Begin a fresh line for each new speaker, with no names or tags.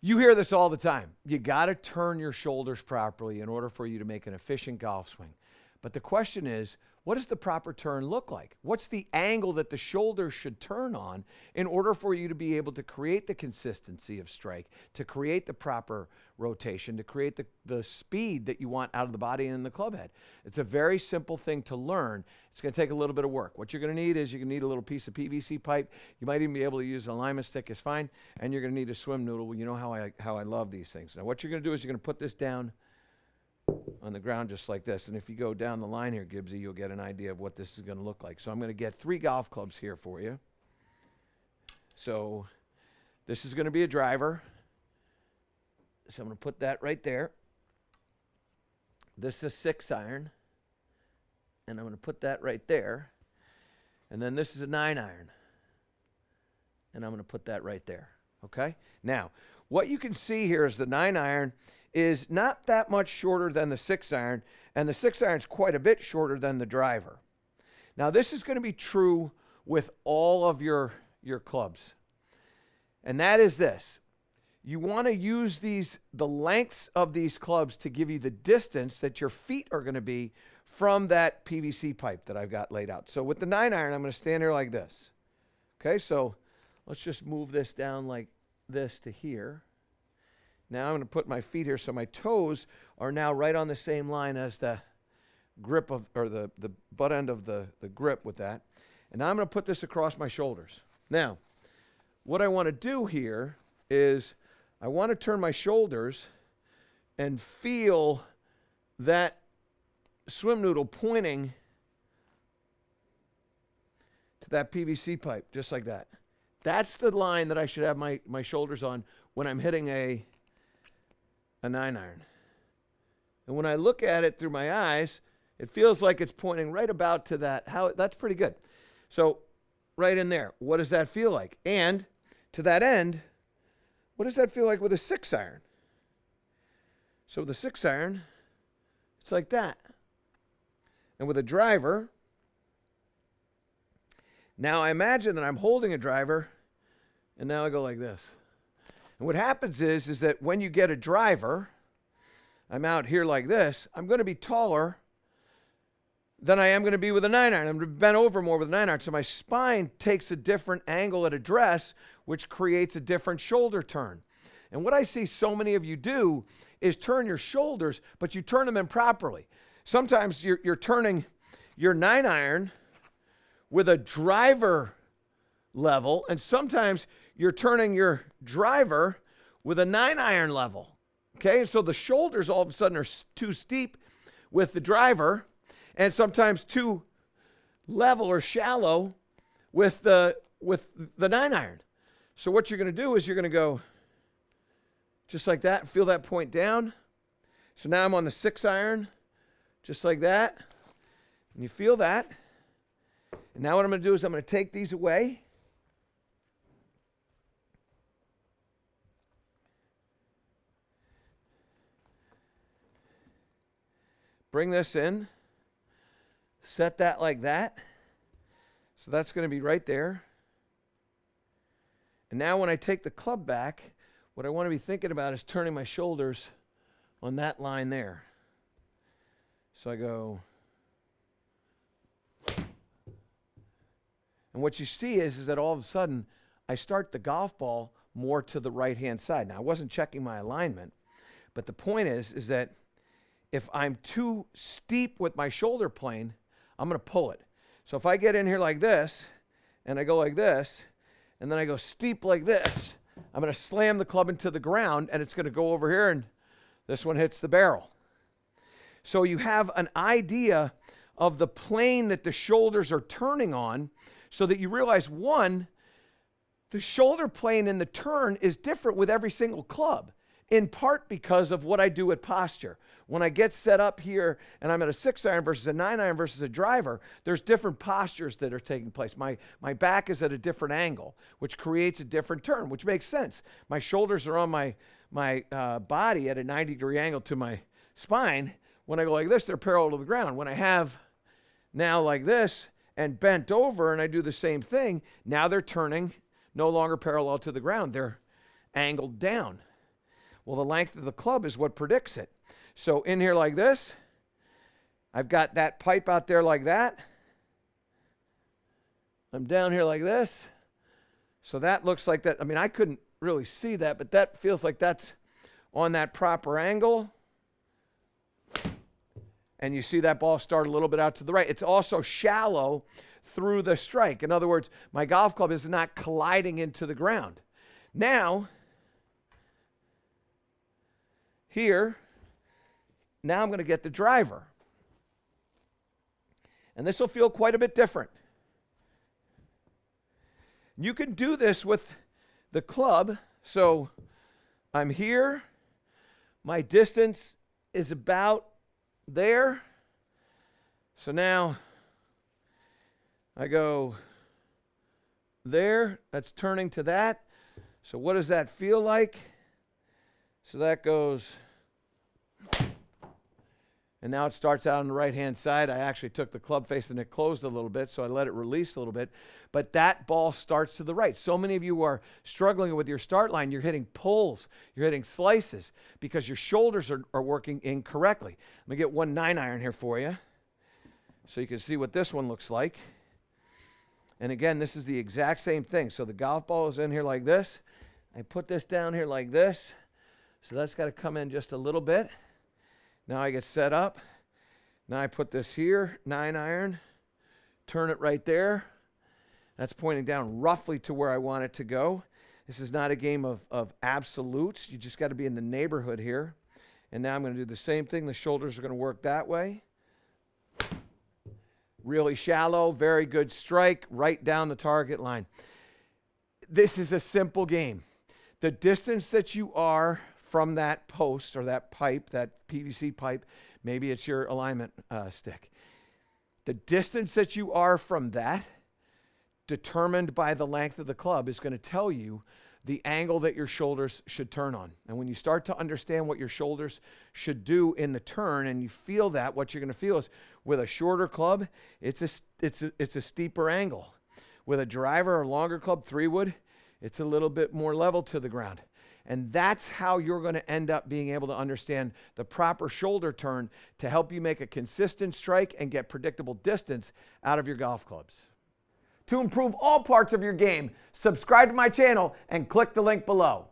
You hear this all the time. You got to turn your shoulders properly in order for you to make an efficient golf swing. But the question is, what does the proper turn look like? What's the angle that the shoulders should turn on in order for you to be able to create the consistency of strike, to create the proper rotation, to create the speed that you want out of the body and in the club head? It's a very simple thing to learn. It's going to take a little bit of work. What you're going to need is you're going to need a little piece of PVC pipe. You might even be able to use an alignment stick, is fine. And you're going to need a swim noodle. Well, you know how I love these things. Now what you're going to do is you're going to put this down on the ground just like this. And if you go down the line here, Gibbsy, you'll get an idea of what this is going to look like. So I'm going to get 3 golf clubs here for you. So this is going to be a driver. So I'm going to put that right there. This is a 6 iron. And I'm going to put that right there. And then this is a 9 iron. And I'm going to put that right there. Okay? Now, what you can see here is the 9 iron is not that much shorter than the 6 iron, and the 6 iron is quite a bit shorter than the driver. Now this is going to be true with all of your clubs, and that is this. You want to use the lengths of these clubs to give you the distance that your feet are going to be from that PVC pipe that I've got laid out. So with the 9 iron, I'm going to stand here like this. Okay, so let's just move this down like this to here. Now I'm going to put my feet here so my toes are now right on the same line as the grip of, or the butt end of the grip with that. And now I'm going to put this across my shoulders. Now, what I want to do here is I want to turn my shoulders and feel that swim noodle pointing to that PVC pipe, just like that. That's the line that I should have my shoulders on when I'm hitting a 9 iron. And when I look at it through my eyes, it feels like it's pointing right about to that. That's pretty good. So right in there, what does that feel like? And to that end, what does that feel like with a 6 iron? So with a 6 iron, it's like that. And with a driver, now I imagine that I'm holding a driver, and now I go like this. And what happens is that when you get a driver, I'm out here like this, I'm going to be taller than I am going to be with a 9 iron. I'm going to bend over more with a 9 iron. So my spine takes a different angle at address, which creates a different shoulder turn. And what I see so many of you do is turn your shoulders, but you turn them improperly. Sometimes you're turning your 9 iron with a driver level, and sometimes you're turning your driver with a 9 iron level. Okay, so the shoulders all of a sudden are too steep with the driver, and sometimes too level or shallow with the 9 iron. So what you're going to do is you're going to go just like that, feel that point down. So now I'm on the 6 iron, just like that, and you feel that. And now what I'm going to do is I'm going to take these away. Bring this in, set that like that. So that's going to be right there. And now when I take the club back, what I want to be thinking about is turning my shoulders on that line there. So I go. And what you see is that all of a sudden, I start the golf ball more to the right-hand side. Now, I wasn't checking my alignment, but the point is that if I'm too steep with my shoulder plane, I'm going to pull it. So if I get in here like this, and I go like this, and then I go steep like this, I'm going to slam the club into the ground, and it's going to go over here, and this one hits the barrel. So you have an idea of the plane that the shoulders are turning on, so that you realize, one, the shoulder plane in the turn is different with every single club, in part because of what I do with posture. When I get set up here and I'm at a 6 iron versus a 9 iron versus a driver, there's different postures that are taking place. My back is at a different angle, which creates a different turn, which makes sense. My shoulders are on my body at a 90-degree angle to my spine. When I go like this, they're parallel to the ground. When I have now like this and bent over and I do the same thing, now they're turning no longer parallel to the ground. They're angled down. Well, the length of the club is what predicts it. So in here like this, I've got that pipe out there like that. I'm down here like this. So that looks like that. I mean, I couldn't really see that, but that feels like that's on that proper angle. And you see that ball start a little bit out to the right. It's also shallow through the strike. In other words, my golf club is not colliding into the ground. Now, here, now I'm going to get the driver. And this will feel quite a bit different. You can do this with the club. So I'm here. My distance is about there. So now I go there. That's turning to that. So what does that feel like? So that goes, and now it starts out on the right-hand side. I actually took the club face and it closed a little bit, so I let it release a little bit. But that ball starts to the right. So many of you are struggling with your start line. You're hitting pulls. You're hitting slices because your shoulders are working incorrectly. Let me get one 9-iron here for you so you can see what this one looks like. And again, this is the exact same thing. So the golf ball is in here like this. I put this down here like this. So that's got to come in just a little bit. Now I get set up. Now I put this here, 9-iron, turn it right there. That's pointing down roughly to where I want it to go. This is not a game of absolutes. You just got to be in the neighborhood here. And now I'm going to do the same thing. The shoulders are going to work that way. Really shallow, very good strike, right down the target line. This is a simple game. The distance that you are from that post or that pipe, that PVC pipe, maybe it's your alignment stick. The distance that you are from that, determined by the length of the club, is going to tell you the angle that your shoulders should turn on. And when you start to understand what your shoulders should do in the turn and you feel that, what you're going to feel is with a shorter club, it's a steeper angle. With a driver or longer club, 3-wood, it's a little bit more level to the ground. And that's how you're going to end up being able to understand the proper shoulder turn to help you make a consistent strike and get predictable distance out of your golf clubs. To improve all parts of your game, subscribe to my channel and click the link below.